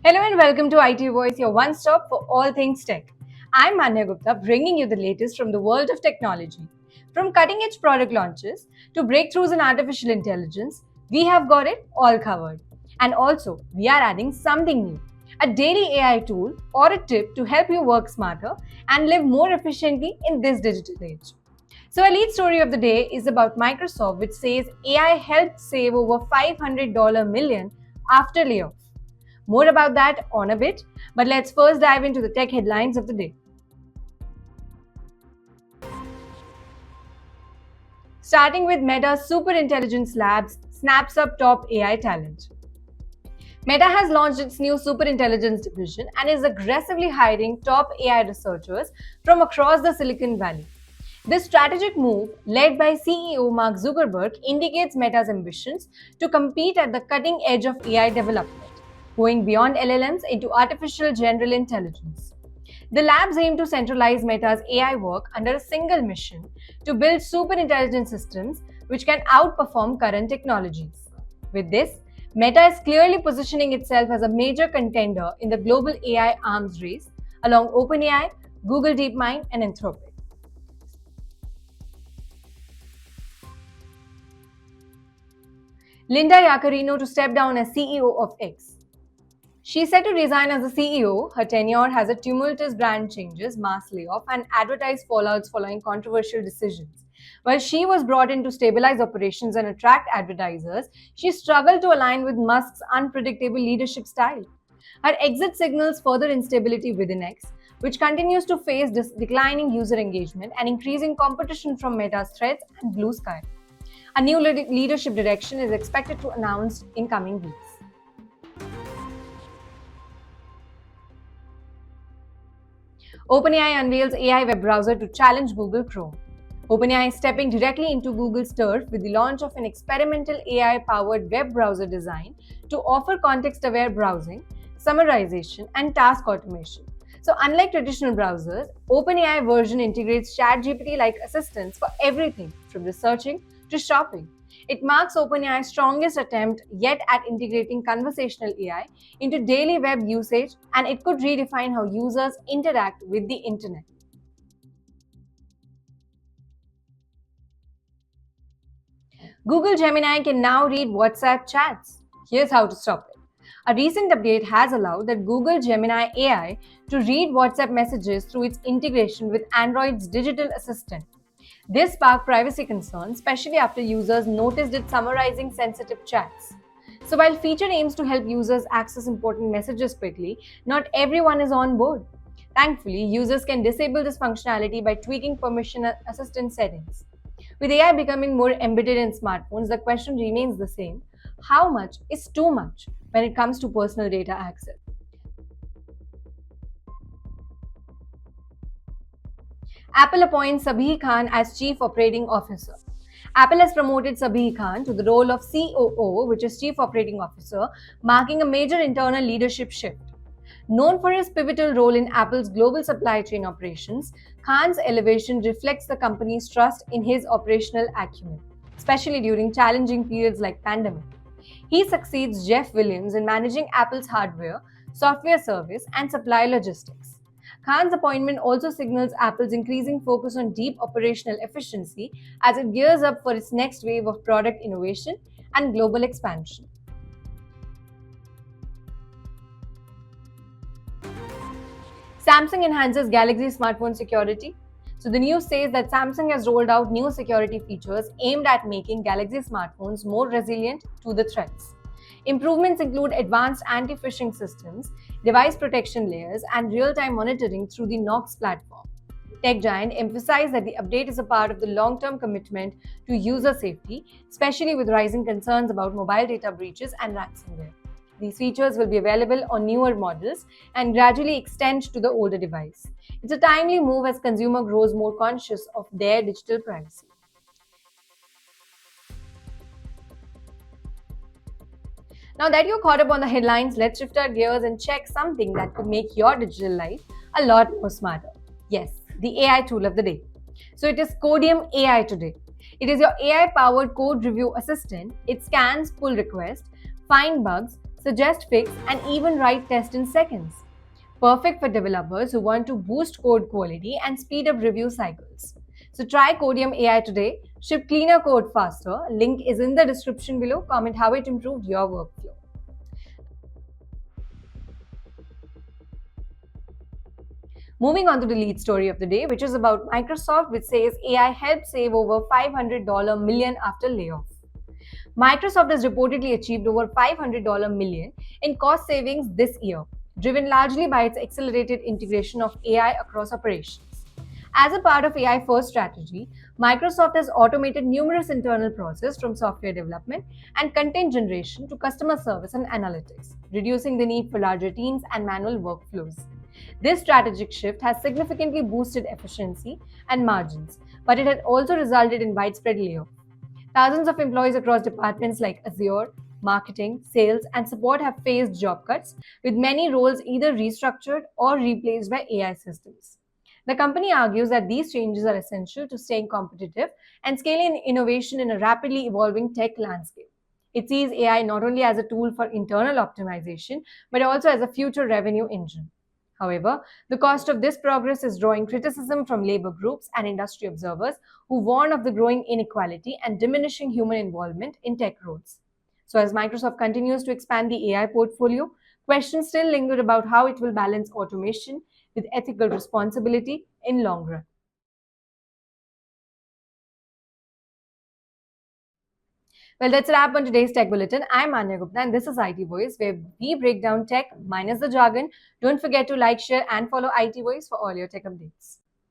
Hello and welcome to IT Voice, your one stop for all things tech. I'm Manya Gupta, bringing you the latest from the world of technology. From cutting edge product launches to breakthroughs in artificial intelligence, we have got it all covered. And also, we are adding something new, a daily AI tool or a tip to help you work smarter and live more efficiently in this digital age. So, our lead story of the day is about Microsoft, which says AI helped save over $500 million after layoff. More about that on a bit, but let's first dive into the tech headlines of the day. Starting with Meta's Super Intelligence Labs snaps up top AI talent. Meta has launched its new Super Intelligence division and is aggressively hiring top AI researchers from across the Silicon Valley. This strategic move, led by CEO Mark Zuckerberg, indicates Meta's ambitions to compete at the cutting edge of AI development, going beyond LLMs into artificial general intelligence. The labs aim to centralize Meta's AI work under a single mission to build super intelligent systems which can outperform current technologies. With this, Meta is clearly positioning itself as a major contender in the global AI arms race along OpenAI, Google DeepMind, and Anthropic. Linda Yaccarino to step down as CEO of X. She's set to resign as the CEO. Her tenure has a tumultuous brand changes, mass layoff, and advertised fallouts following controversial decisions. While she was brought in to stabilize operations and attract advertisers, she struggled to align with Musk's unpredictable leadership style. Her exit signals further instability within X, which continues to face declining user engagement and increasing competition from Meta's Threads and Blue Sky. A new leadership direction is expected to announce in coming weeks. OpenAI unveils AI web browser to challenge Google Chrome. OpenAI is stepping directly into Google's turf with the launch of an experimental AI-powered web browser design to offer context-aware browsing, summarization, and task automation. So, unlike traditional browsers, OpenAI version integrates ChatGPT-like assistants for everything from researching to shopping. It marks OpenAI's strongest attempt yet at integrating conversational AI into daily web usage, and it could redefine how users interact with the internet. Google Gemini can now read WhatsApp chats. Here's how to stop it. A recent update has allowed that Google Gemini AI to read WhatsApp messages through its integration with Android's digital assistant. This sparked privacy concerns, especially after users noticed it summarizing sensitive chats. So, while feature aims to help users access important messages quickly, not everyone is on board. Thankfully, users can disable this functionality by tweaking permission assistant settings. With AI becoming more embedded in smartphones, the question remains the same: how much is too much when it comes to personal data access? Apple appoints Sabih Khan as Chief Operating Officer. Apple has promoted Sabih Khan to the role of COO, which is Chief Operating Officer, marking a major internal leadership shift. Known for his pivotal role in Apple's global supply chain operations, Khan's elevation reflects the company's trust in his operational acumen, especially during challenging periods like pandemic. He succeeds Jeff Williams in managing Apple's hardware, software service, and supply logistics. Khan's appointment also signals Apple's increasing focus on deep operational efficiency as it gears up for its next wave of product innovation and global expansion. Samsung enhances Galaxy smartphone security. So, the news says that Samsung has rolled out new security features aimed at making Galaxy smartphones more resilient to the threats. Improvements include advanced anti phishing systems, device protection layers, and real time monitoring through the Knox platform. Tech Giant emphasized that the update is a part of the long term commitment to user safety, especially with rising concerns about mobile data breaches and ransomware. These features will be available on newer models and gradually extend to the older device. It's a timely move as consumer grows more conscious of their digital privacy. Now that you're caught up on the headlines, let's shift our gears and check something that could make your digital life a lot more smarter. Yes, the AI tool of the day. So it is Codium AI today. It is your AI powered code review assistant. It scans pull requests, find bugs, suggest fix, and even write test in seconds. Perfect for developers who want to boost code quality and speed up review cycles. So try Codium AI today. Ship cleaner code faster. Link is in the description below. Comment how it improved your workflow. Moving on to the lead story of the day, which is about Microsoft, which says AI helped save over $500 million after layoff. Microsoft has reportedly achieved over $500 million in cost savings this year, driven largely by its accelerated integration of AI across operations. As a part of AI first strategy, Microsoft has automated numerous internal processes from software development and content generation to customer service and analytics, reducing the need for larger teams and manual workflows. This strategic shift has significantly boosted efficiency and margins, but it has also resulted in widespread layoffs. Thousands of employees across departments like Azure, marketing, sales, and support have faced job cuts, with many roles either restructured or replaced by AI systems. The company argues that these changes are essential to staying competitive and scaling innovation in a rapidly evolving tech landscape. It sees AI not only as a tool for internal optimization, but also as a future revenue engine. However, the cost of this progress is drawing criticism from labor groups and industry observers who warn of the growing inequality and diminishing human involvement in tech roles. So, as Microsoft continues to expand the AI portfolio, questions still linger about how it will balance automation with ethical responsibility in long run. Well, that's a wrap on today's Tech Bulletin. I'm Anya Gupta, and this is IT Voice, where we break down tech minus the jargon. Don't forget to like, share, and follow IT Voice for all your tech updates.